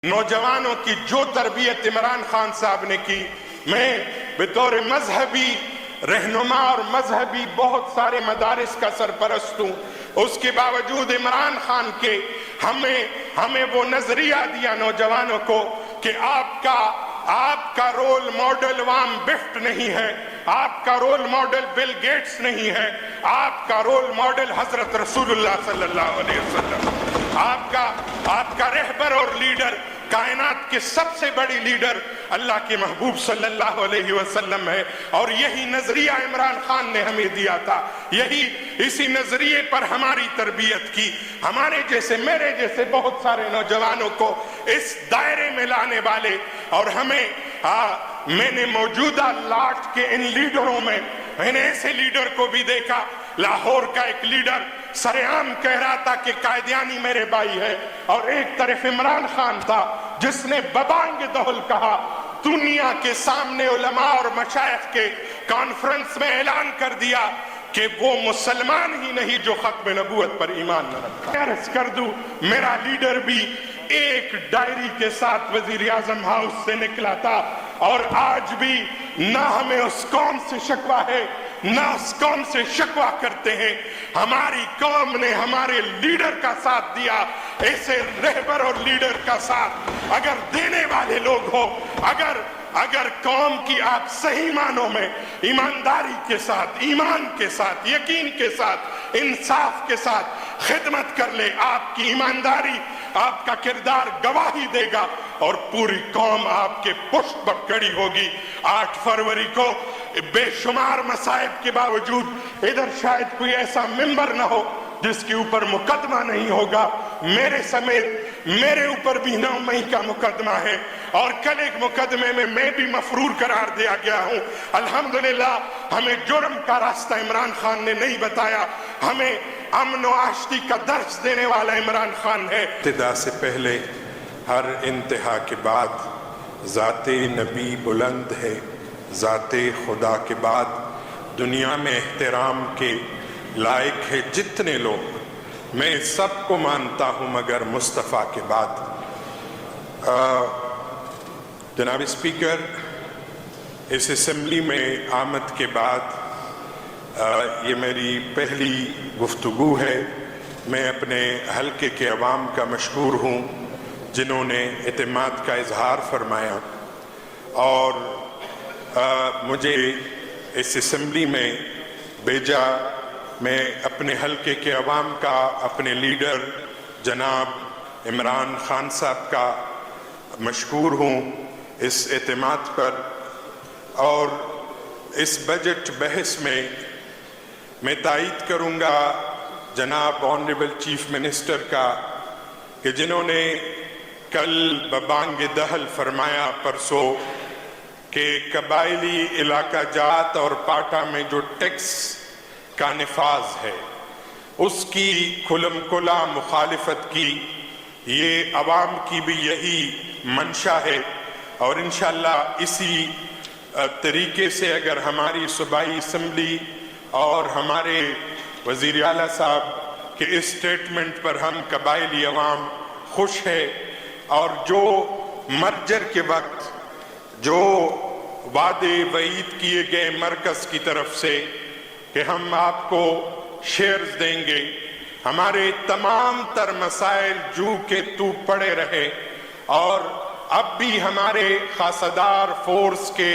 نوجوانوں کی جو تربیت عمران خان صاحب نے کی، میں بطور مذہبی رہنما اور مذہبی بہت سارے مدارس کا سرپرست ہوں، اس کے باوجود عمران خان کے ہمیں وہ نظریہ دیا نوجوانوں کو کہ آپ کا رول ماڈل وام بفٹ نہیں ہے، آپ کا رول ماڈل بل گیٹس نہیں ہے، آپ کا رول ماڈل حضرت رسول اللہ صلی اللہ علیہ وسلم، آپ کا رہبر اور لیڈر، کائنات کے سب سے بڑی لیڈر اللہ کے محبوب صلی اللہ علیہ وسلم ہے۔ اور یہی نظریہ عمران خان نے ہمیں دیا تھا، اسی نظریے پر ہماری تربیت کی، ہمارے جیسے میرے جیسے بہت سارے نوجوانوں کو اس دائرے میں لانے والے، اور میں نے موجودہ لاٹ کے ان لیڈروں میں نے ایسے لیڈر کو بھی دیکھا، لاہور کا ایک لیڈر سرعام کہہ رہا تھا کہ قائدیانی میرے بھائی ہے، اور ایک طرف عمران خان تھا جس نے ببانگ دہل کہا، دنیا کے سامنے علماء اور مشائخ کے کانفرنس میں اعلان کر دیا کہ وہ مسلمان ہی نہیں جو ختم نبوت پر ایمان نہ رکھتا۔ عرض کر دوں، میرا لیڈر بھی ایک ڈائری کے ساتھ وزیر اعظم ہاؤس سے نکلا تھا، اور آج بھی نہ ہمیں اس قوم سے شکوہ ہے، نہ اس قوم سے شکوہ کرتے ہیں۔ ہماری قوم نے ہمارے لیڈر کا ساتھ دیا، ایسے رہبر اور لیڈر کا ساتھ اگر دینے والے لوگ ہو، اگر قوم کی آپ صحیح معنوں میں ایمانداری کے ساتھ، ایمان کے ساتھ، یقین کے ساتھ، انصاف کے ساتھ خدمت کر لے، آپ کی ایمانداری، آپ کا کردار گواہی دے گا، اور پوری قوم آپ کے پشت پر کھڑی ہوگی۔ 8 فروری کو بے شمار مصائب کے باوجود ادھر شاید کوئی ایسا ممبر نہ ہو جس کے اوپر مقدمہ نہیں ہوگا، میرے سمیت میرے اوپر بھی 9 مئی کا مقدمہ ہے، اور کل ایک مقدمے میں بھی مفرور قرار دیا گیا ہوں۔ الحمدللہ ہمیں جرم کا راستہ عمران خان نے نہیں بتایا، ہمیں امن و آشتی کا درس دینے والا عمران خان ہے۔ ابتدا سے پہلے ہر انتہا کے بعد ذات نبی بلند ہے، ذات خدا کے بعد دنیا میں احترام کے لائق ہے جتنے لوگ، میں سب کو مانتا ہوں مگر مصطفیٰ کے بعد۔ جناب اسپیکر، اس اسمبلی میں آمد کے بعد یہ میری پہلی گفتگو ہے۔ میں اپنے حلقے کے عوام کا مشکور ہوں جنہوں نے اعتماد کا اظہار فرمایا، اور مجھے اس اسمبلی میں بھیجا۔ میں اپنے حلقے کے عوام کا، اپنے لیڈر جناب عمران خان صاحب کا مشکور ہوں اس اعتماد پر، اور اس بجٹ بحث میں تائید کروں گا جناب آنریبل چیف منسٹر کا کہ جنہوں نے کل ببانگ دہل فرمایا پرسوں کہ قبائلی علاقہ جات اور پاٹا میں جو ٹیکس کا نفاذ ہے اس کی کھلم کھلا مخالفت کی، یہ عوام کی بھی یہی منشا ہے، اور انشاءاللہ اسی طریقے سے اگر ہماری صوبائی اسمبلی اور ہمارے وزیر اعلیٰ صاحب کے اس سٹیٹمنٹ پر ہم قبائلی عوام خوش ہے، اور جو مرجر کے وقت جو وعدے وعید کیے گئے مرکز کی طرف سے کہ ہم آپ کو شیئرز دیں گے، ہمارے تمام تر مسائل جو کہ تو پڑے رہے، اور اب بھی ہمارے خاصدار فورس کے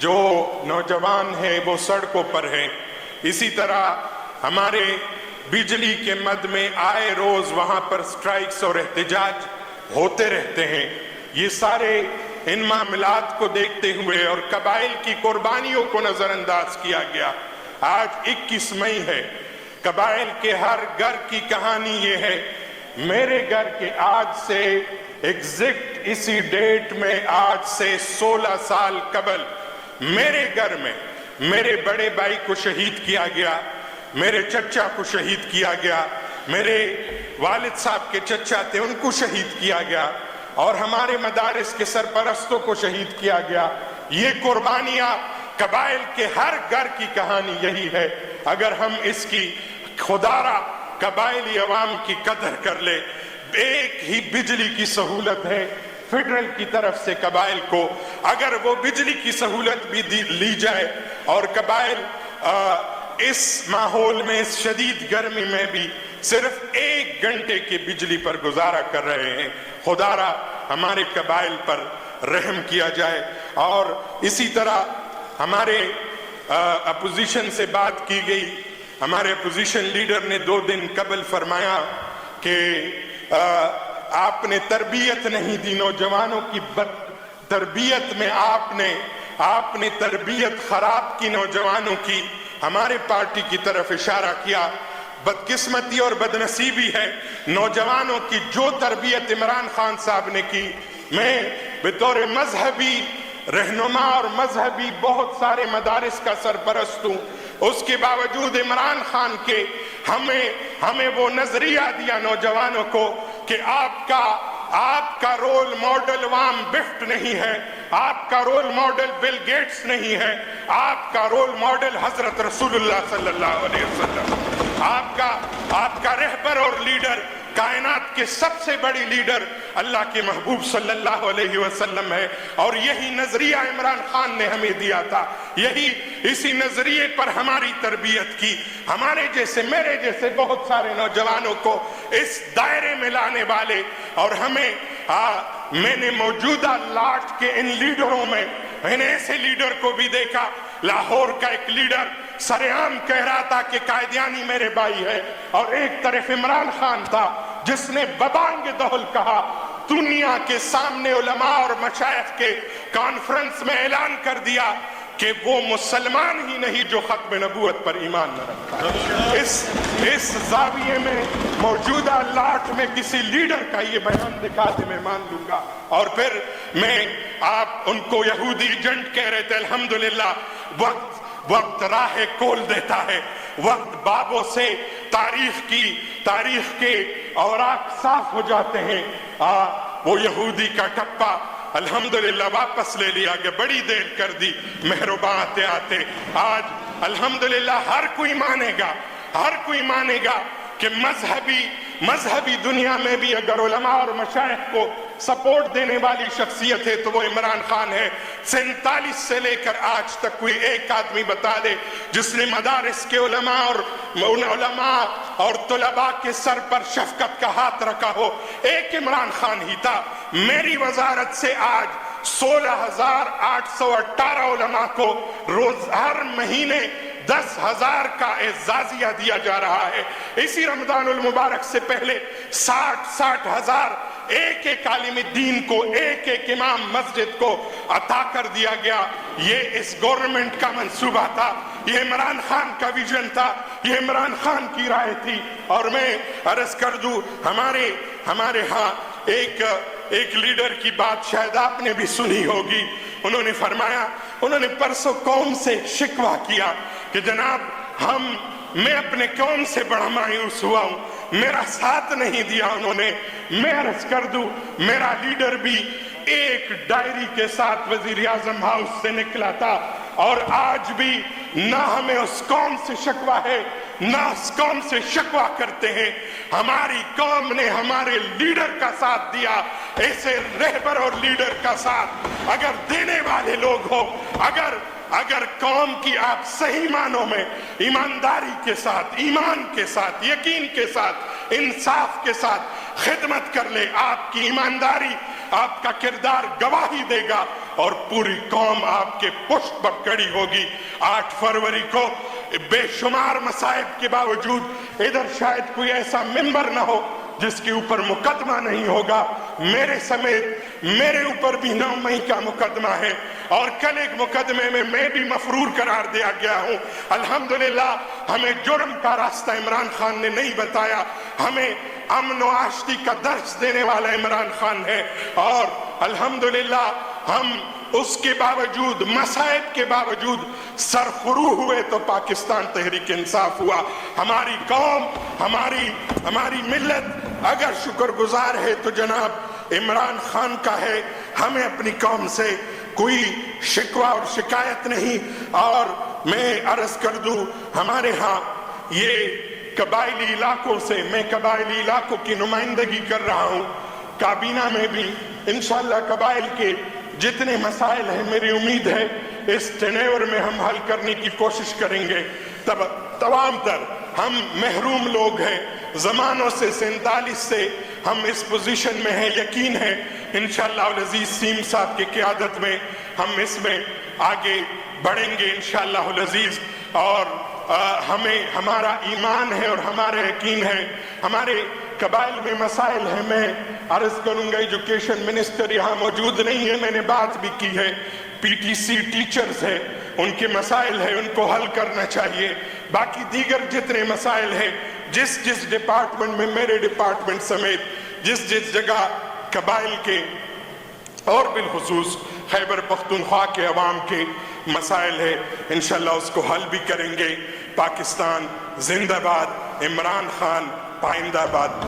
جو نوجوان ہیں وہ سڑکوں پر ہیں، اسی طرح ہمارے بجلی کے مد میں آئے روز وہاں پر سٹرائکس اور احتجاج ہوتے رہتے ہیں۔ یہ سارے ان معاملات کو دیکھتے ہوئے اور قبائل کی قربانیوں کو نظر انداز کیا گیا۔ آج 21 مئی ہے، قبائل کے ہر گھر کی کہانی یہ ہے۔ میرے گھر کے آج سے ایگزیکٹ اسی ڈیٹ میں آج سے 16 سال قبل میرے گھر میں میرے بڑے بھائی کو شہید کیا گیا، میرے چچا کو شہید کیا گیا، میرے والد صاحب کے چچا تھے ان کو شہید کیا گیا، اور ہمارے مدارس کے سرپرستوں کو شہید کیا گیا۔ یہ قربانیاں قبائل کے ہر گھر کی کہانی یہی ہے۔ اگر ہم اس کی خدارہ قبائلی عوام کی قدر کر لے، ایک ہی بجلی کی سہولت ہے، فیڈرل کی طرف سے قبائل کو اگر وہ بجلی کی سہولت بھی لی جائے اور قبائل اس ماحول میں اس شدید گرمی میں بھی صرف 1 گھنٹے کی بجلی پر گزارا کر رہے ہیں، خدا را ہمارے قبائل پر رحم کیا جائے۔ اور اسی طرح ہمارے اپوزیشن سے بات کی گئی، ہمارے اپوزیشن لیڈر نے 2 دن قبل فرمایا کہ آپ نے تربیت نہیں دی نوجوانوں کی، تربیت میں آپ نے تربیت خراب کی نوجوانوں کی۔ ہمارے پارٹی کی طرف اشارہ کیا، بدقسمتی اور بدنصیبی ہے نوجوانوں کی جو تربیت عمران خان صاحب نے کی۔ میں بطور مذہبی رہنما اور مذہبی بہت سارے مدارس کا سرپرست ہوں، اس کے باوجود عمران خان کے ہمیں وہ نظریہ دیا نوجوانوں کو کہ آپ کا رول ماڈل وام بفٹ نہیں ہے، آپ کا رول ماڈل بل گیٹس نہیں ہے، آپ کا رول ماڈل حضرت رسول اللہ صلی اللہ علیہ وسلم، آپ کا رہبر اور لیڈر، کائنات کے سب سے بڑی لیڈر اللہ کے محبوب صلی اللہ علیہ وسلم ہے۔ اور یہی نظریہ عمران خان نے ہمیں دیا تھا، اسی نظریے پر ہماری تربیت کی۔ ہمارے جیسے میرے جیسے بہت سارے نوجوانوں کو اس دائرے میں لانے والے، اور میں نے موجودہ لاٹ کے ان لیڈروں میں ایسے لیڈر کو بھی دیکھا، لاہور کا ایک لیڈر سرعام کہہ رہا تھا کہ قائدیانی میرے بھائی ہے، اور ایک طرف عمران خان تھا جس نے ببانگ دہل کہا، دنیا کے سامنے علماء اور مشائخ کے کانفرنس میں اعلان کر دیا کہ وہ مسلمان ہی نہیں جو ختم نبوت پر ایمان نہ رکھتا۔ اس زاویے میں موجودہ لاٹ میں کسی لیڈر کا یہ بیان دکھا دے میں مان لوں گا۔ اور پھر آپ ان کو یہودی ایجنٹ کہہ رہے تھے، الحمدللہ وقت راہ کھول دیتا ہے، وقت بابوں سے تاریخ کے اوراق صاف ہو جاتے ہیں۔ وہ یہودی کا ٹپا الحمدللہ واپس لے لیا کہ بڑی دیر کر دی، مہرباں آتے آج الحمدللہ ہر کوئی مانے گا کہ مذہبی دنیا میں بھی اگر علماء اور مشائخ کو سپورٹ دینے والی شخصیت ہے تو وہ عمران خان ہے۔ 47 سے لے کر آج تک کوئی ایک آدمی بتا دے جس نے مدارس کے علماء اور طلباء کے سر پر شفقت کا ہاتھ رکھا ہو، ایک عمران خان ہی تھا۔ میری وزارت سے آج 16,818 علماء کو ہر مہینے 10,000 کا اعزازیہ دیا جا رہا ہے۔ اسی رمضان المبارک سے پہلے 60,000 ایک عالم دین کو، ایک امام مسجد کو عطا کر دیا گیا۔ یہ اس گورنمنٹ کا منصوبہ تھا، یہ عمران خان کا ویژن تھا، یہ عمران خان کی رائے تھی۔ اور میں عرض کر دوں، ہمارے ہاں ایک لیڈر کی بات شاید آپ نے بھی سنی ہوگی، انہوں نے فرمایا، انہوں نے پرسوں قوم سے شکوہ کیا کہ جناب میں اپنے قوم سے بڑا مایوس ہوا ہوں، میرا ساتھ نہیں دیا انہوں نے۔ میں عرض کر دوں، میرا لیڈر بھی ایک ڈائری کے ساتھ وزیر اعظم ہاؤس سے نکلا تھا، اور آج بھی نہ ہمیں اس قوم سے شکوہ ہے، نہ اس قوم سے شکوہ کرتے ہیں۔ ہماری قوم نے ہمارے لیڈر کا ساتھ دیا، ایسے رہبر اور لیڈر کا ساتھ اگر دینے والے لوگ ہو، اگر قوم کی آپ صحیح معنوں میں ایمانداری کے ساتھ، ایمان کے ساتھ، یقین کے ساتھ، انصاف کے ساتھ خدمت کر لے، آپ کی ایمانداری، آپ کا کردار گواہی دے گا اور پوری قوم آپ کے پشت پر کھڑی ہوگی۔ 8 فروری کو بے شمار مصائب کے باوجود ادھر شاید کوئی ایسا ممبر نہ ہو جس کے اوپر مقدمہ نہیں ہوگا، میرے سمیت میرے اوپر بھی 9 مئی کا مقدمہ ہے، اور کل ایک مقدمے میں میں بھی مفرور قرار دیا گیا ہوں۔ الحمدللہ ہمیں جرم کا راستہ عمران خان نے نہیں بتایا، ہمیں امن و آشتی کا درس دینے والا عمران خان ہے، اور الحمدللہ ہم اس کے باوجود، مصائب کے باوجود سرخرو ہوئے تو پاکستان تحریک انصاف ہوا۔ ہماری قوم، ہماری ملت اگر شکر گزار ہے تو جناب عمران خان کا ہے۔ ہمیں اپنی قوم سے کوئی شکوہ اور شکایت نہیں۔ اور میں عرض کر دوں، ہمارے ہاں یہ قبائلی علاقوں سے، میں قبائلی علاقوں کی نمائندگی کر رہا ہوں، کابینہ میں بھی انشاءاللہ قبائل کے جتنے مسائل ہیں میری امید ہے اس ٹینیور میں ہم حل کرنے کی کوشش کریں گے. تمام تر ہم محروم لوگ ہیں زمانوں سے 47 سے ہم اس پوزیشن میں ہیں. یقین ہے انشاءاللہ العزیز سیم صاحب کی قیادت میں ہم اس میں آگے بڑھیں گے انشاءاللہ العزیز. اور ہمیں ہمارا ایمان ہے اور ہمارا یقین ہے. ہمارے قبائل میں مسائل ہیں. میں عرض کروں گا ایجوکیشن منسٹر یہاں موجود نہیں ہے, میں نے بات بھی کی ہے. پی ٹی سی ٹیچرز ہیں, ان کے مسائل ہیں, ان کو حل کرنا چاہیے. باقی دیگر جتنے مسائل ہیں جس ڈپارٹمنٹ میں میرے ڈپارٹمنٹ سمیت جس جگہ قبائل کے اور بالخصوص خیبر پختونخوا کے عوام کے مسائل ہے انشاءاللہ اس کو حل بھی کریں گے. پاکستان زندہ باد, عمران خان پائندہ باد.